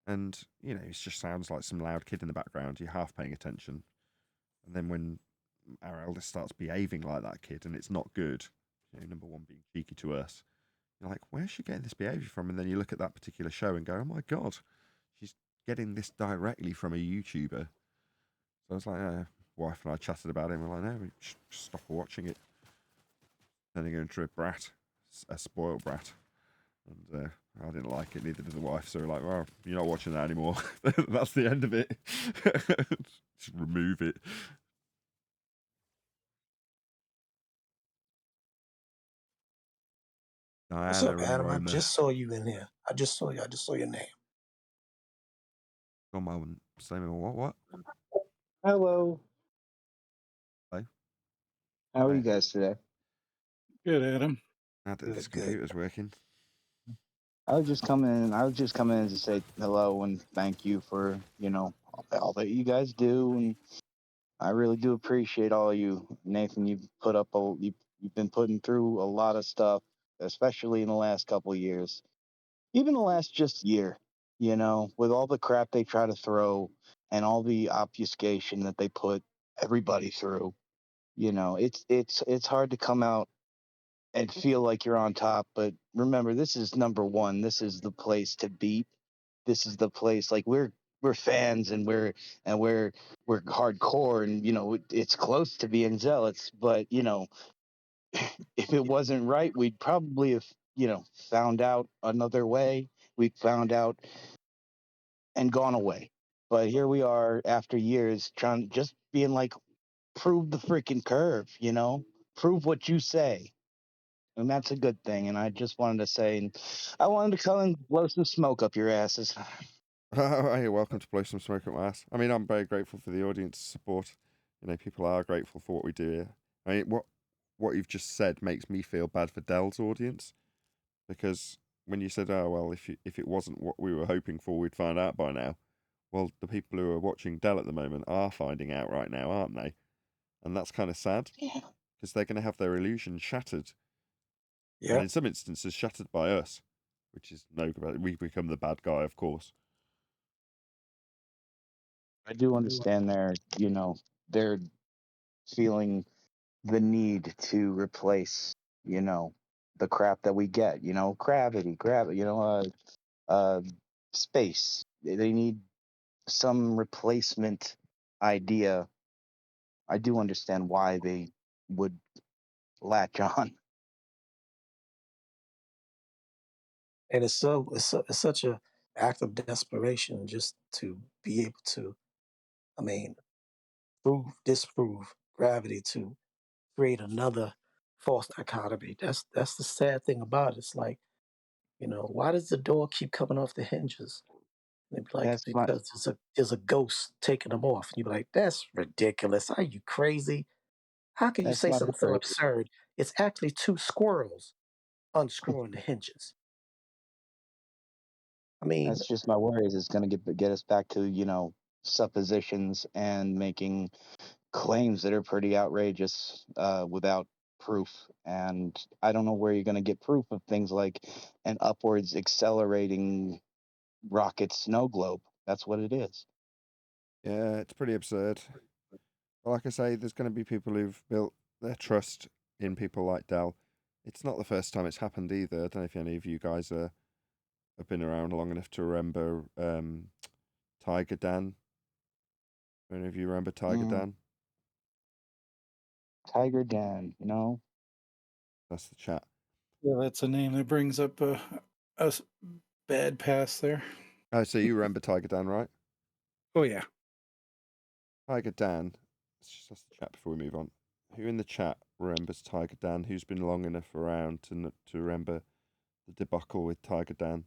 And, you know, it just sounds like some loud kid in the background. You're half paying attention. And then when our eldest starts behaving like that kid and it's not good, you know, number one, being cheeky to us, you're like, where's she getting this behaviour from? And then you look at that particular show and go, oh my God, she's getting this directly from a YouTuber. So I was like, wife and I chatted about it and we're like, no, we should stop watching it. Turning her into a brat, a spoiled brat. And I didn't like it, neither did the wife. So we're like, well, you're not watching that anymore. That's the end of it. Just remove it. What's Diana up, and Adam? I Roma. just saw you in here. I just saw you. I just saw your name. One moment. What? Hello. Hello? How are Hi. you guys today? Good, Adam. Now that this Good, good. computer's working. I was just coming in to say hello and thank you for, all that you guys do, and I really do appreciate all of you. Nathan, you've been putting through a lot of stuff, especially in the last couple of years. even the last just year, with all the crap they try to throw and all the obfuscation that they put everybody through, it's hard to come out and feel like you're on top. But remember, this is number one. This is the place to beat. This is the place. Like we're fans and we're hardcore, and it's close to being zealots. But if it wasn't right, we'd probably have found out another way. We found out and gone away. But here we are after years trying, just being like, prove the freaking curve, prove what you say. And that's a good thing. And I just wanted to say, I wanted to come and blow some smoke up your asses. Hey, welcome to Blow Some Smoke Up My Ass. I mean, I'm very grateful for the audience support. People are grateful for what we do here. I mean, what you've just said makes me feel bad for Dell's audience, because when you said, "Oh well, if it wasn't what we were hoping for, we'd find out by now." Well, the people who are watching Dell at the moment are finding out right now, aren't they? And that's kind of sad, Yeah. because they're going to have their illusion shattered, and Yeah. in some instances shattered by us, which is we become the bad guy, of course. I do understand they're feeling the need to replace, the crap that we get, gravity, space. They need some replacement idea. I do understand why they would latch on. And it's such a act of desperation just to be able to, I mean, disprove gravity to create another false dichotomy. That's the sad thing about it. It's like, why does the door keep coming off the hinges? And they'd be like, That's my because there's a ghost taking them off. And you'd be like, that's ridiculous. Are you crazy? How can you that's say my something so worry. absurd? It's actually two squirrels unscrewing the hinges. I mean, That's just my worry. Is it's going to get us back to suppositions and making claims that are pretty outrageous without proof. And I don't know where you're going to get proof of things like an upwards accelerating rocket snow globe. That's what it is. Yeah, it's pretty absurd. But like I say, there's going to be people who've built their trust in people like Dell. It's not the first time it's happened either. I don't know if any of you guys have been around long enough to remember Tiger Dan. Any of you remember Tiger Dan? Tiger Dan, That's the chat. Yeah, that's a name that brings up a bad past there. Oh, so you remember Tiger Dan, right? Oh yeah. Tiger Dan. Let's just ask the chat before we move on. Who in the chat remembers Tiger Dan? Who's been long enough around to remember the debacle with Tiger Dan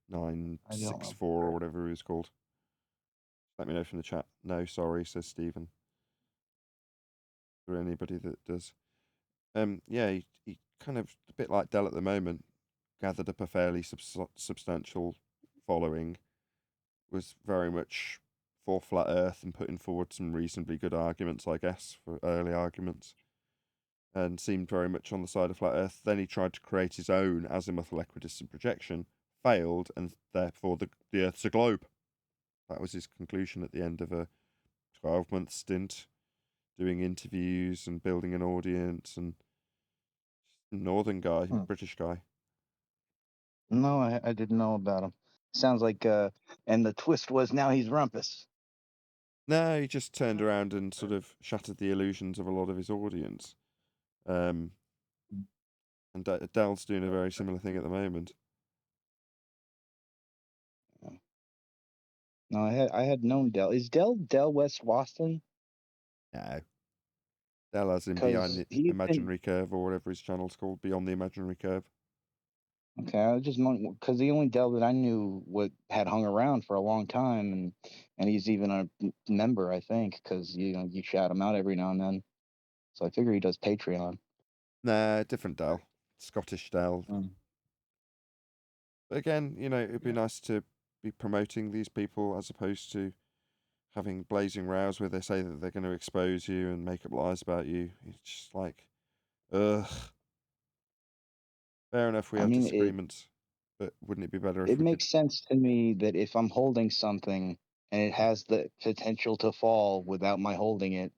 964 or whatever he was called? Let me know from the chat. No, sorry, says Stephen. For anybody that does. Yeah, he kind of, a bit like Dell at the moment, gathered up a fairly substantial following, was very much for flat Earth and putting forward some reasonably good arguments, I guess, for early arguments, and seemed very much on the side of flat Earth. Then he tried to create his own azimuthal equidistant projection, failed, and therefore the Earth's a globe. That was his conclusion at the end of a 12-month stint, doing interviews and building an audience, and northern guy, British guy. No, I didn't know about him. Sounds like, and the twist was now he's rumpus. No, he just turned around and sort of shattered the illusions of a lot of his audience. And Dell's doing a very similar thing at the moment. No, I had known Dell. Is Dell West Boston? No. Dell as in 'Cause Behind the Imaginary Curve, or whatever his channel's called, Beyond the Imaginary Curve. Okay, I was just because the only Dell that I knew had hung around for a long time, and he's even a member, I think, because you shout him out every now and then. So I figure he does Patreon. Nah, different Dell, Scottish Dell. But again, it'd be nice to be promoting these people as opposed to having blazing rows where they say that they're going to expose you and make up lies about you. It's just like, ugh. Fair enough, we have disagreements, But wouldn't it be better if It we could? makes sense to me that if I'm holding something and it has the potential to fall without my holding it,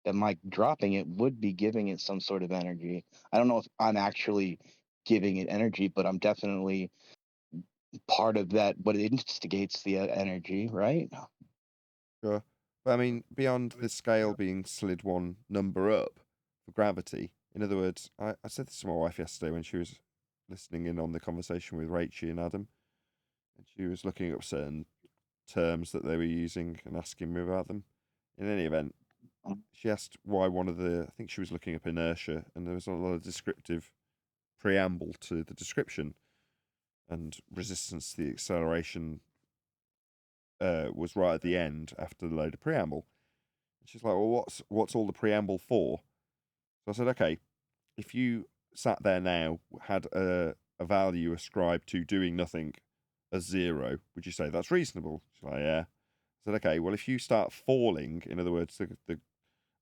that my dropping it would be giving it some sort of energy. I don't know if I'm actually giving it energy, but I'm definitely part of that. What instigates the energy, right? Sure. But I mean, beyond the scale being slid one number up for gravity, in other words, I said this to my wife yesterday when she was listening in on the conversation with Rachel and Adam, and she was looking up certain terms that they were using and asking me about them. In any event, she asked why one of the, I think she was looking up inertia, and there was a lot of descriptive preamble to the description, and resistance to the acceleration was right at the end after the load of preamble. And she's like, well, what's all the preamble for? So I said, okay, if you sat there now, had a value ascribed to doing nothing as 0, would you say that's reasonable? She's like, yeah. I said, okay, well, if you start falling, in other words, the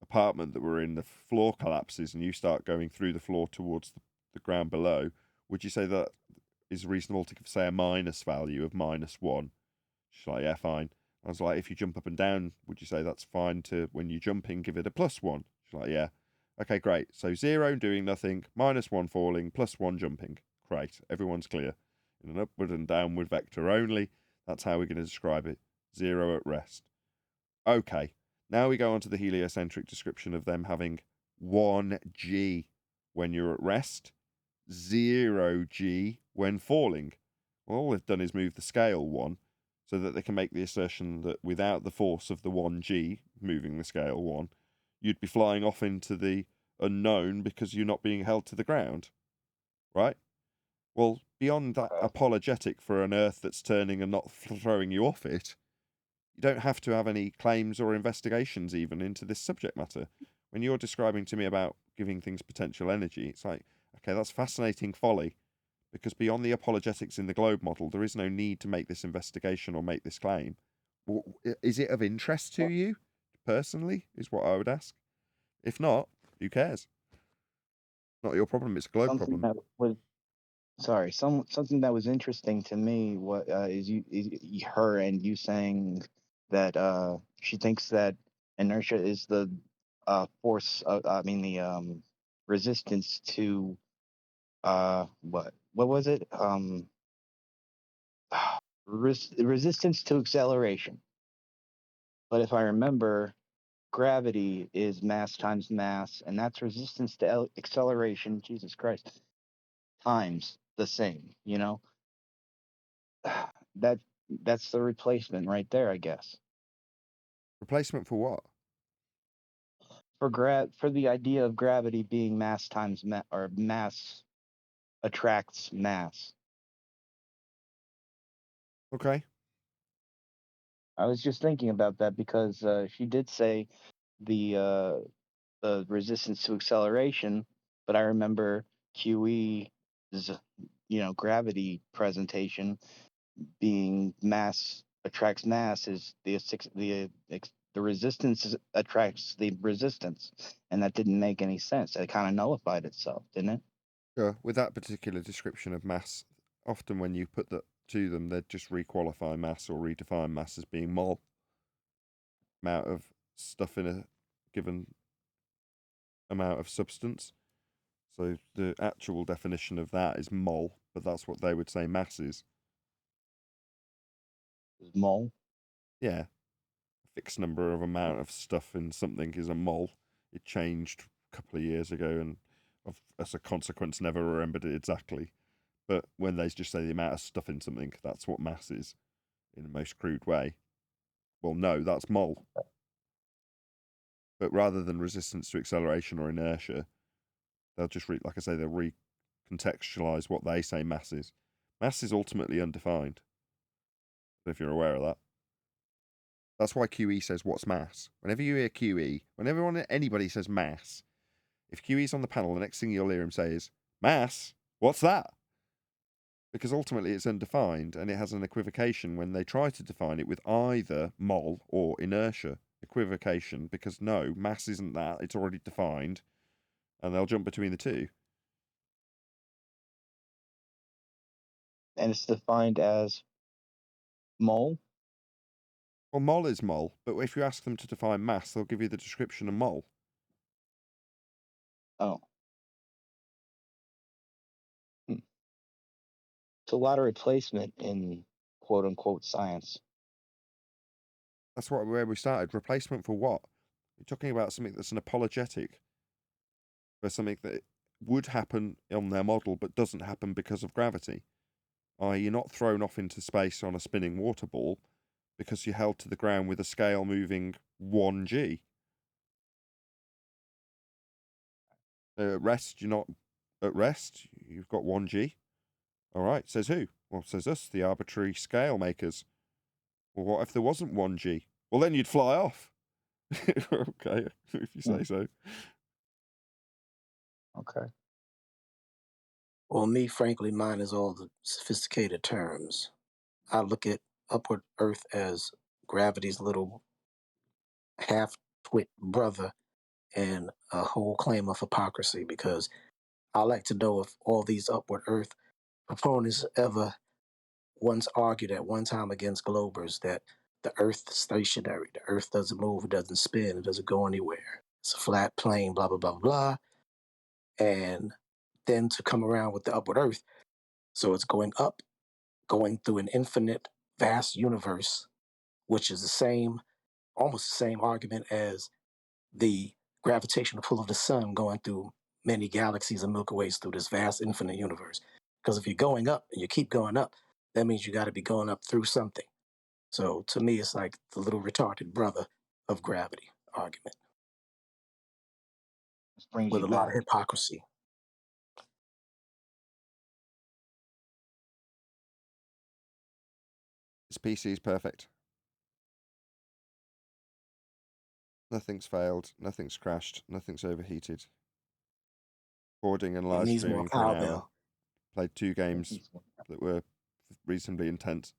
apartment that we're in, the floor collapses and you start going through the floor towards the ground below, would you say that is reasonable to say a minus value of -1? She's like, yeah, fine. I was like, if you jump up and down, would you say that's fine to, when you're jumping, give it a +1? She's like, yeah. Okay, great. So 0 doing nothing, -1 falling, +1 jumping. Great. Everyone's clear. In an upward and downward vector only, that's how we're going to describe it. 0 at rest. Okay. Now we go on to the heliocentric description of them having 1g when you're at rest, 0g when falling. Well, all they've done is move the scale 1 so that they can make the assertion that without the force of the 1g moving the scale 1, you'd be flying off into the unknown because you're not being held to the ground, right? Well, beyond that apologetic for an Earth that's turning and not throwing you off it, you don't have to have any claims or investigations even into this subject matter. When you're describing to me about giving things potential energy, it's like, okay, that's fascinating folly, because beyond the apologetics in the globe model, there is no need to make this investigation or make this claim. Is it of interest to you personally, is what I would ask. If not, who cares? Not your problem, it's a globe Something problem. that was something that was interesting to me. What is her and you saying that she thinks that inertia is the force. I mean the resistance to what was it? Resistance to acceleration. But if I remember, gravity is mass times mass, and that's resistance to acceleration. Jesus Christ, times the same. You know, that that's the replacement right there, I guess. Replacement for what? For the idea of gravity being mass times or mass attracts mass. Okay. I was just thinking about that because she did say the resistance to acceleration, but I remember QE's gravity presentation being mass attracts mass is the resistance attracts the resistance, and that didn't make any sense. It kind of nullified itself, didn't it? Sure. With that particular description of mass, often when you put that to them, they'd just requalify mass or redefine mass as being mole. Amount of stuff in a given amount of substance. So the actual definition of that is mole, but that's what they would say mass is. Mole. Yeah. A fixed number of amount of stuff in something is a mole. It changed a couple of years ago and as a consequence never remembered it exactly. But when they just say the amount of stuff in something, that's what mass is in the most crude way. Well, no, that's mole. But rather than resistance to acceleration or inertia, they'll just, like I say, they'll recontextualize what they say mass is. Mass is ultimately undefined, if you're aware of that. That's why QE says, what's mass? Whenever you hear QE, whenever anybody says mass, if QE's on the panel, the next thing you'll hear him say is, mass? What's that? Because ultimately it's undefined and it has an equivocation when they try to define it with either mole or inertia. Equivocation, because no, mass isn't that, it's already defined, and they'll jump between the two. And it's defined as mole. Well, mole is mole, but if you ask them to define mass, they'll give you the description of mole. Oh. It's a lot of replacement in quote unquote science. That's where we started. Replacement for what? You're talking about something that's an apologetic for something that would happen on their model but doesn't happen because of gravity. You're not thrown off into space on a spinning water ball because you're held to the ground with a scale moving 1g. At rest, you're not at rest. You've got 1g. All right, says who? Well, says us, the arbitrary scale makers. Well, what if there wasn't 1g? Well, then you'd fly off. Okay, if you say so. Okay. Well, me, frankly, mine is all the sophisticated terms. I look at upward Earth as gravity's little half-twit brother and a whole claim of hypocrisy, because I like to know if all these upward Earth proponents ever once argued at one time against Globers that the Earth is stationary, the Earth doesn't move, it doesn't spin, it doesn't go anywhere. It's a flat plane, blah, blah, blah, blah. And then to come around with the upward Earth, so it's going up, going through an infinite, vast universe, which is the same, almost the same argument as the gravitational pull of the sun going through many galaxies and Milky Ways through this vast, infinite universe. Because if you're going up and you keep going up, that means you got to be going up through something. So to me, it's like the little retarded brother of gravity argument This brings with you a lot back. of hypocrisy. This PC is perfect. Nothing's failed, nothing's crashed, nothing's overheated. Recording and It live needs more streaming for an hour. cowbell. Played 2 games that were reasonably intense.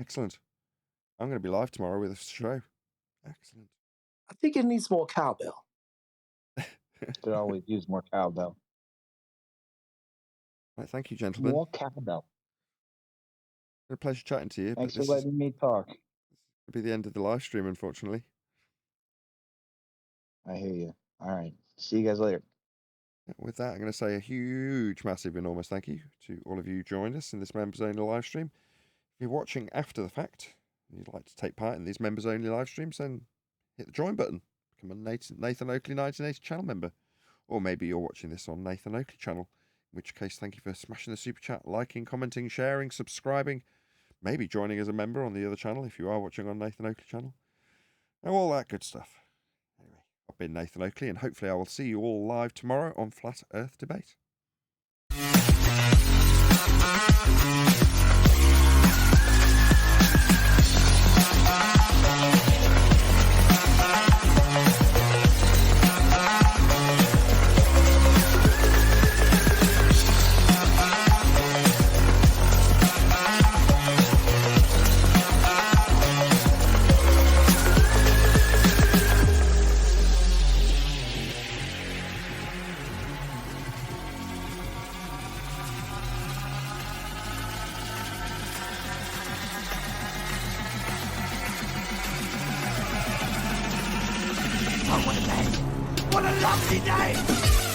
Excellent. I'm going to be live tomorrow with a show. Excellent. I think it needs more cowbell. Could always use more cowbell. Right, thank you, gentlemen. More cowbell. It's been a pleasure chatting to you. Thanks but for letting me talk. This will be the end of the live stream, unfortunately. I hear you. All right. See you guys later. With that, I'm going to say a huge, massive, enormous thank you to all of you who joined us in this members only live stream. If you're watching after the fact and you'd like to take part in these members only live streams, then hit the join button. Become a Nathan Oakley 1980 channel member. Or maybe you're watching this on Nathan Oakley channel, in which case thank you for smashing the super chat, liking, commenting, sharing, subscribing, maybe joining as a member on the other channel if you are watching on Nathan Oakley channel. And all that good stuff. Anyway, I've been Nathan Oakley, and hopefully I will see you all live tomorrow on Flat Earth Debate. What a lovely day!